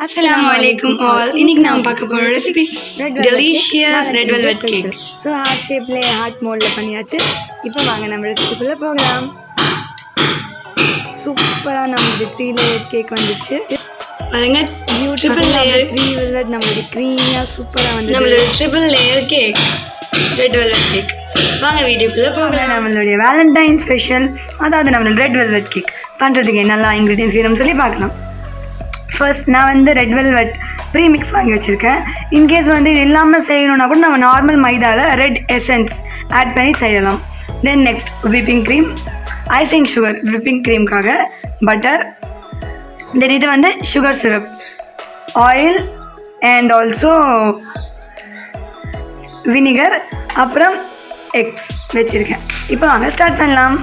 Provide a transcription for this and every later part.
Assalamualaikum all. இன்னைக்கு நாம பார்க்க போற recipe delicious red velvet cake. So heart shape ல heart mold ல பண்ணியாச்சு. இப்போ வாங்க நம்ம ரெசிபிக்குள்ள போகலாம். சூப்பரா நமக்கு 3 layer cake வந்துச்சு. பாருங்க triple layer 3 velvet நமக்கு creamy-ஆ சூப்பரா வந்து நம்மளோட triple layer cake red velvet cake. வாங்க வீடியோக்குள்ள போகலாம். நம்மளுடைய valentine special அதாவது நம்மளோட red velvet cake பண்றதுக்கு என்னெல்லாம் ingredients வேணும்னு சொல்லி பார்க்கலாம். ஃபர்ஸ்ட் நான் வந்து ரெட் வெல்வெட் ப்ரீமிக்ஸ் வாங்கி வச்சுருக்கேன். இன்கேஸ் வந்து இது இல்லாமல் செய்யணுன்னா கூட நம்ம நார்மல் மைதாவில் ரெட் எசன்ஸ் ஆட் பண்ணி செய்யலாம். Then next whipping cream, icing sugar whipping க்ரீம்காக, பட்டர், தென் இது வந்து sugar syrup, oil and also vinegar, அப்புறம் எக்ஸ் வச்சுருக்கேன். இப்போ வாங்க ஸ்டார்ட் பண்ணலாம்.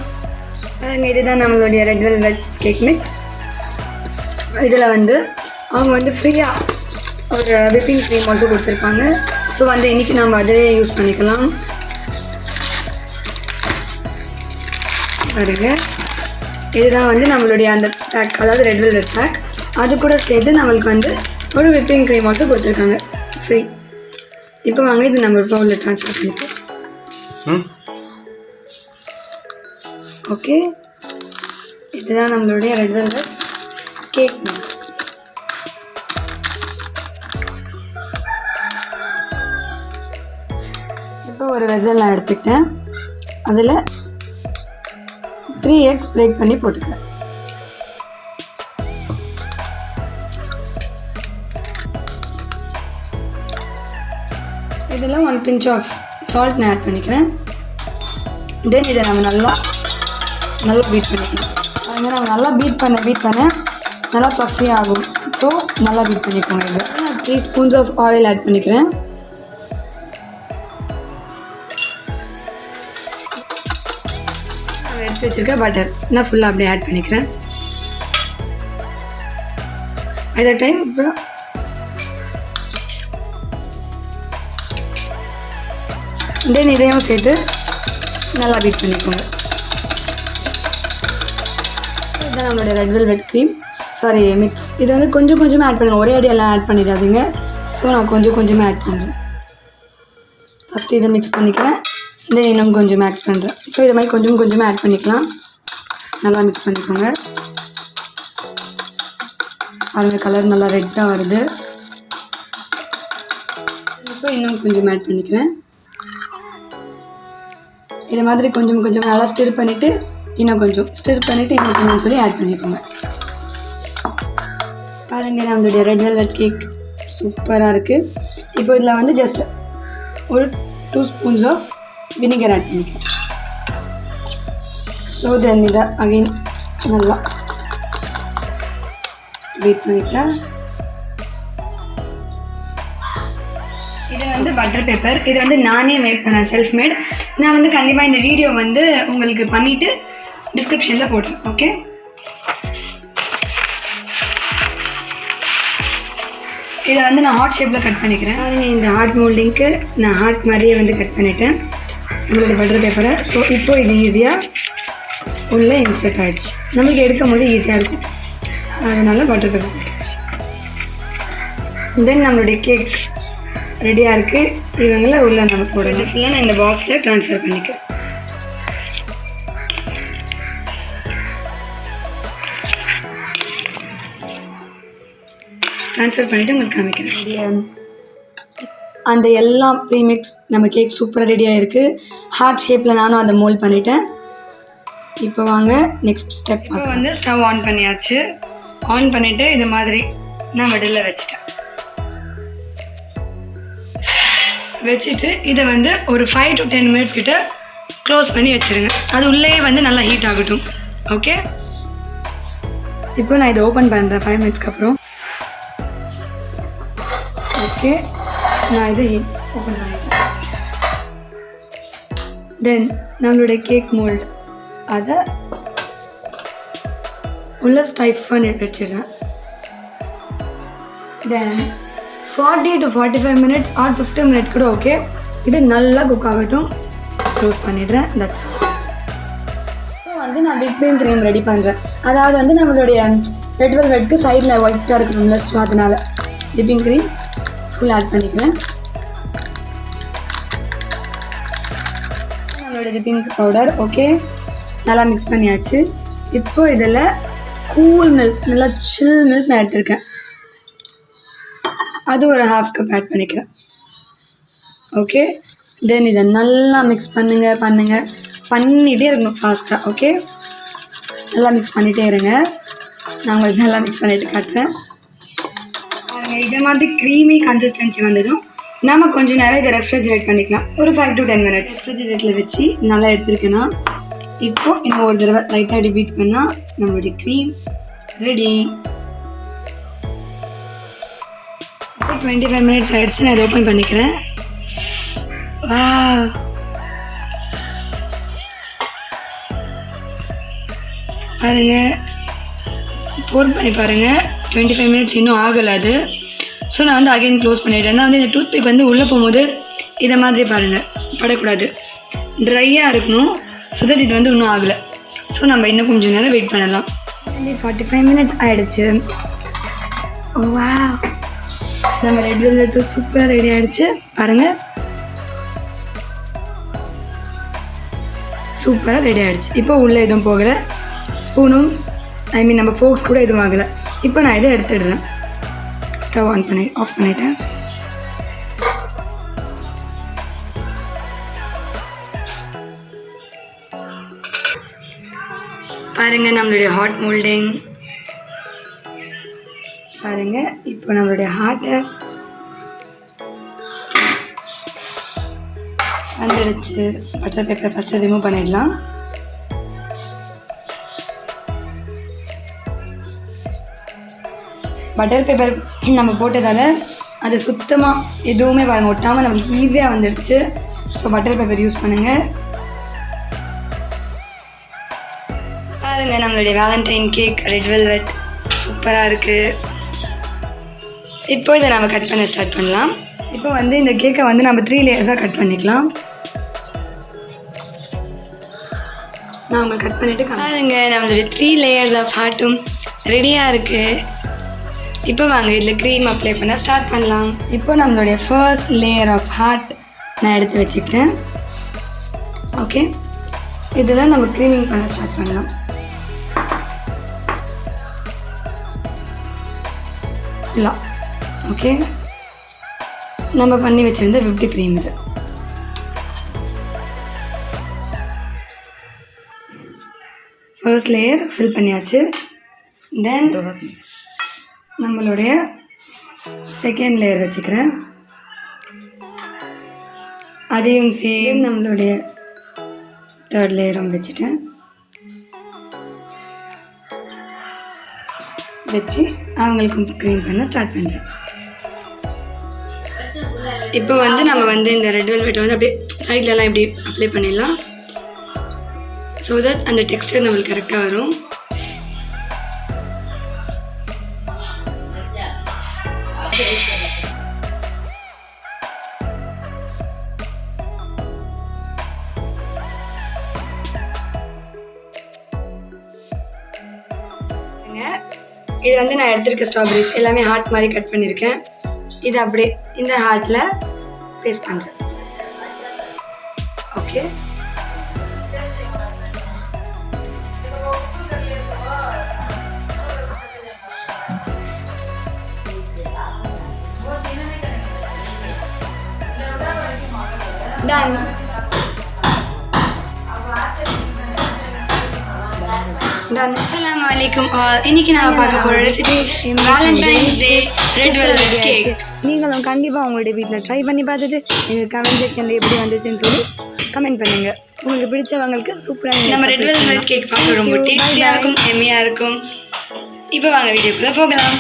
இதுதான் நம்மளுடைய ரெட் வெல்வெட் கேக் மிக்ஸ். இதில் வந்து அவங்க வந்து ஃப்ரீயாக ஒரு விப்பிங் க்ரீம் ஆல்சோ கொடுத்துருப்பாங்க. ஸோ வந்து இன்றைக்கி நம்ம அதே யூஸ் பண்ணிக்கலாம். பாருங்க, இதுதான் வந்து நம்மளுடைய அந்த பேக், அதாவது ரெட் வெல்வெட் பேக். அது கூட சேர்த்து நம்மளுக்கு வந்து ஒரு விப்பிங் க்ரீம் ஆல்சோ கொடுத்துருக்காங்க ஃப்ரீ. இப்போ வாங்க இது நம்ம பவுலில் ட்ரான்ஸ்ஃபர் பண்ணிப்போம். ஓகே, இதுதான் நம்மளுடைய ரெட் வெல்வெட் கேக் மிக்ஸ். இப்போ ஒரு வெசல் நான் எடுத்துக்கிட்டேன். அதில் 3 eggs பிரேக் பண்ணி போட்டுக்கிறேன். இதில் 1 pinch ஆஃப் சால்ட் நான் ஆட் பண்ணிக்கிறேன். தென் இதை நம்ம நல்லா பீட் பண்ணிக்கலாம். அது நம்ம நல்லா பீட் பண்ண நல்லா பஃபி ஆகும். ஸோ நல்லா பீட் பண்ணிக்கோங்க. இது 3 spoons ஆஃப் ஆயில் ஆட் பண்ணிக்கிறேன். எடுத்து வச்சுருக்க பட்டர் நான் ஃபுல்லாக அப்படியே ஆட் பண்ணிக்கிறேன். அதே டைம் அப்புறம் தென் இதையும் சேர்த்து நல்லா பீட் பண்ணிக்கோங்க. இதுதான் நம்மளுடைய red velvet cream, sorry mix. இது வந்து கொஞ்சம் கொஞ்சமாக ஆட் பண்ணுங்கள், ஒரே அடியெல்லாம் ஆட் பண்ணிடாதீங்க. ஸோ நான் கொஞ்சம் கொஞ்சமாக ஆட் பண்ணுறேன். ஃபஸ்ட்டு இதை மிக்ஸ் பண்ணிக்கிறேன், தென் இன்னும் கொஞ்சமாக ஆட் பண்ணுறேன். ஸோ இது மாதிரி கொஞ்சம் கொஞ்சமாக ஆட் பண்ணிக்கலாம். நல்லா மிக்ஸ் பண்ணிக்கோங்க. அந்த கலர் நல்லா ரெட்டாக வருது. இப்போ இன்னும் கொஞ்சம் ஆட் பண்ணிக்கிறேன். இது மாதிரி கொஞ்சம் கொஞ்சம் நல்லா ஸ்டிர் பண்ணிவிட்டு இன்னும் கொஞ்சம் சொல்லி ஆட் பண்ணிக்கோங்க. பாருங்கள், நம்மளுடைய ரெட் வெல்வெட் கேக் சூப்பராக இருக்குது. இப்போ இதில் வந்து ஜஸ்ட் ஒரு 2 spoons ஆஃப் வினிகர் ஆட் பண்ணிக்கலாம். ஸோ தென் இதை அகைன் நல்லா பீட் பண்ணிக்கலாம். இது வந்து பட்டர் பேப்பர். இது வந்து நானே மேக் பண்ணேன், செல்ஃப் மேட். நான் வந்து கண்டிப்பாக இந்த வீடியோ வந்து உங்களுக்கு பண்ணிவிட்டு டிஸ்கிரிப்ஷனில் போடுறேன். ஓகே, இதை வந்து நான் ஹார்ட் ஷேப்பில் கட் பண்ணிக்கிறேன். இந்த ஹார்ட் மோல்டிங்க்கு நான் ஹார்ட் மாதிரியே வந்து கட் பண்ணிட்டேன் நம்மளுடைய பட்டர் பேப்பரை. ஸோ இப்போ இது ஈஸியாக உள்ளே இன்சர்ட் ஆகிடுச்சு. நம்மளுக்கு எடுக்கும் போது ஈஸியாக இருக்கும், அதனால பட்டர் பேப்பர் போட்டுச்சு. தென் நம்மளுடைய கேக் ரெடியாக இருக்குது. இவங்கள உள்ளே நம்ம போடணும். ஃபுல்லாக நான் இந்த பாக்ஸில் ட்ரான்ஸ்ஃபர் பண்ணிக்கிறேன். ட்ரான்ஸ்ஃபர் பண்ணிவிட்டு உங்களுக்கு காமிக்கிறேன். அந்த எல்லாம் ப்ரீமிக்ஸ் நம்ம கேக் சூப்பராக ரெடியாக இருக்குது. ஹார்ட் ஷேப்பில் நானும் அதை மோல்ட் பண்ணிட்டேன். இப்போ வாங்க நெக்ஸ்ட் ஸ்டெப். இப்போ வந்து ஸ்டவ் ஆன் பண்ணியாச்சு. ஆன் பண்ணிவிட்டு இது மாதிரி நான் மிடில் வச்சுட்டு இதை வந்து ஒரு 5 to 10 minutes கிட்ட க்ளோஸ் பண்ணி வச்சுருங்க. அது உள்ளே வந்து நல்லா ஹீட் ஆகட்டும். ஓகே, இப்போ நான் இதை ஓப்பன் பண்ணுறேன் 5 minutes அப்புறம். ஓகே, நான் இதை ஓப்பன் பண்ணிட்டேன். தென் நம்மளுடைய கேக் மோல்டு அதை உள்ள ஸ்டைஃப் பண்ணி வச்சிடுறேன். தென் 40 to 45 minutes ஆர் 50 minutes கூட ஓகே. இது நல்லா குக் ஆகட்டும். க்ளோஸ் பண்ணிடுறேன். தட்ஸ் இப்போ வந்து நான் விப்பிங் க்ரீம் ரெடி பண்ணுறேன். அதாவது வந்து நம்மளுடைய ரெட் வெல்வெட்க்கு சைடில் ஒயிட்டாக இருக்கணும்ல, ஸோ அதனால் விப்பிங் க்ரீம் ஃபுல் ஆட் பண்ணிக்கிறேன். நம்மளோட விப்பிங் பவுடர் ஓகே நல்லா மிக்ஸ் பண்ணியாச்சு. இப்போ இதில் கூல் மில்க் நல்லா சில் மில்க் நான் எடுத்திருக்கேன், அது ஒரு 1/2 கப் ஆட் பண்ணிக்கிறேன். ஓகே தென் இதை நல்லா மிக்ஸ் பண்ணிகிட்டே இருக்கணும் ஃபாஸ்ட்டாக. ஓகே நல்லா மிக்ஸ் பண்ணிகிட்டே இருங்க. நான் உங்களுக்கு நல்லா மிக்ஸ் பண்ணிவிட்டு காட்டுறேன். இதே மாதிரி க்ரீமி கன்சிஸ்டன்சி வந்ததும் நம்ம கொஞ்சம் நேரம் இதை ரெஃப்ரிஜரேட் பண்ணிக்கலாம். ஒரு 5 to 10 minutes ரெஃப்ரிஜரேட்டில் வச்சு நல்லா எடுத்துருக்கேன்னா இப்போது இன்னும் ஒரு தடவை லைட்டாக அப்படி பீட் பண்ணால் நம்மளுடைய க்ரீம் ரெடி. 25 minutes ஆகிடுச்சு. நான் இதை ஓப்பன் பண்ணிக்கிறேன். பாருங்கள், போர் பண்ணி பாருங்கள். 25 minutes இன்னும் ஆகலை அது. ஸோ நான் வந்து அகைன் க்ளோஸ் பண்ணிவிட்டேன். நான் வந்து இந்த டூத் பிக் வந்து உள்ளே போகும்போது இதை மாதிரி பாருங்கள் படக்கூடாது, ட்ரையாக இருக்கணும். ஸோ தட் இது வந்து இன்னும் ஆகலை. ஸோ நம்ம இன்னும் கொஞ்சம் நேரம் வெயிட் பண்ணலாம். 45 minutes ஆகிடுச்சு. வா, நம்ம ரெட் வெல்வெட் சூப்பராக ரெடி ஆகிடுச்சு. பாருங்கள், சூப்பராக ரெடி ஆகிடுச்சு. இப்போ உள்ளே எதுவும் போகலை, ஸ்பூனும் நம்ம ஃபோக்ஸ் கூட எதுவும் ஆகலை. இப்போ நான் இதை எடுத்துடுறேன். ஸ்டவ் ஆஃப் பண்ணிட்டேன். பாருங்கள் நம்மளுடைய ஹாட் மோல்டிங் பாருங்கள். இப்போ நம்மளுடைய ஹார்ட்டை வந்துடுச்சு. பட்டர் பேப்பர் ஃபஸ்ட்டு ரிமூவ் பண்ணிடலாம். பட்டர் பேப்பர் நம்ம போட்டதால் அது சுத்தமாக எதுவுமே பாருங்கள் ஒட்டாமல் நம்மளுக்கு ஈஸியாக வந்துடுச்சு. ஸோ பட்டர் பேப்பர் யூஸ் பண்ணுங்கள். பாருங்கள் நம்மளுடைய வேலண்டைன் கேக் ரெட் வெல்வெட் சூப்பராக இருக்குது. இப்போ இதை நம்ம கட் பண்ண ஸ்டார்ட் பண்ணலாம். இப்போ வந்து இந்த கேக்கை வந்து நம்ம 3 லேயர்ஸாக கட் பண்ணிக்கலாம். நான் உங்களுக்கு கட் பண்ணிவிட்டு பாருங்க நம்மளுடைய 3 லேயர்ஸ் ஆஃப் ஹார்ட்டும் ரெடியாக இருக்குது. இப்போ வாங்க இதில் க்ரீம் அப்ளை பண்ண ஸ்டார்ட் பண்ணலாம். இப்போ நம்மளுடைய ஃபர்ஸ்ட் லேயர் ஆஃப் ஹார்ட் நான் எடுத்து வச்சுக்கிட்டேன். ஓகே இதில் நம்ம க்ரீமிங் பண்ண ஸ்டார்ட் பண்ணலாம். ஃபுல்லாக ஓகே நம்ம பண்ணி வச்சுருந்த விப்டு க்ரீம் இது. ஃபர்ஸ்ட் லேயர் ஃபில் பண்ணியாச்சு. தென் நம்மளுடைய செகண்ட் லேயர் வச்சுக்கிறேன். அதையும் சேம் நம்மளுடைய தேர்ட் லேயரும் வச்சுட்டேன். வச்சு அவங்களுக்கும் க்ரீம் பண்ண ஸ்டார்ட் பண்ணுறேன். இப்போ வந்து நம்ம வந்து இந்த ரெட் வெல்வெட் வந்து அப்படியே சைட்லலாம் இப்படி அப்ளை பண்ணிடலாம். ஸோ தட் அந்த டெக்ஸ்டர் நம்மளுக்கு கரெக்டாக வரும். இது வந்து நான் எடுத்திருக்க ஸ்ட்ராபெரிஸ் எல்லாமே ஹார்ட் மாதிரி கட் பண்ணியிருக்கேன். இது அப்படியே இந்த ஹார்ட்டில் பேஸ்ட் பண்ணுறேன். Okay done. அஸ்ஸலாமு அலைக்கும் ஆல். இன்னைக்கு நான் பார்க்க போகிற ரெசிபி வேலண்டைன்ஸ் டே ரெட் வெல்வெட் கேக். நீங்களும் கண்டிப்பாக உங்களுடைய வீட்டில் ட்ரை பண்ணி பார்த்துட்டு எங்கள் கமெண்ட் செக்ஷனில் எப்படி வந்துச்சுன்னு சொல்லி கமெண்ட் பண்ணுங்கள். உங்களுக்கு பிடிச்சவங்களுக்கு சூப்பராக நம்ம ரெட் வெல்வெட் கேக் பார்க்க ரொம்ப டேஸ்டியாக இருக்கும், எம்மியாக இருக்கும். இப்போ வாங்க வீடியோக்குள்ளே போகலாம்.